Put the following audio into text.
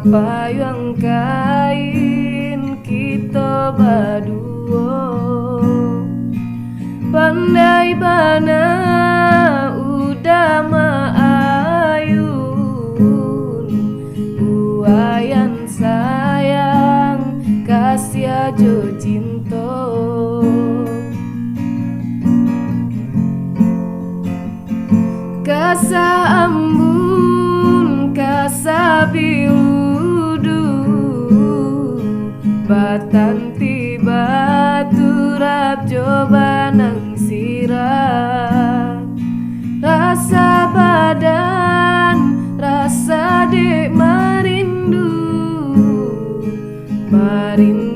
payung kain kita berdua, pandai bana udah maayun, buayan sayang kasih aja cinta. Kasa ambun, kasa biludu, batan tiba turap coba nang sirah. Rasa badan, rasa dek marindu, merindukan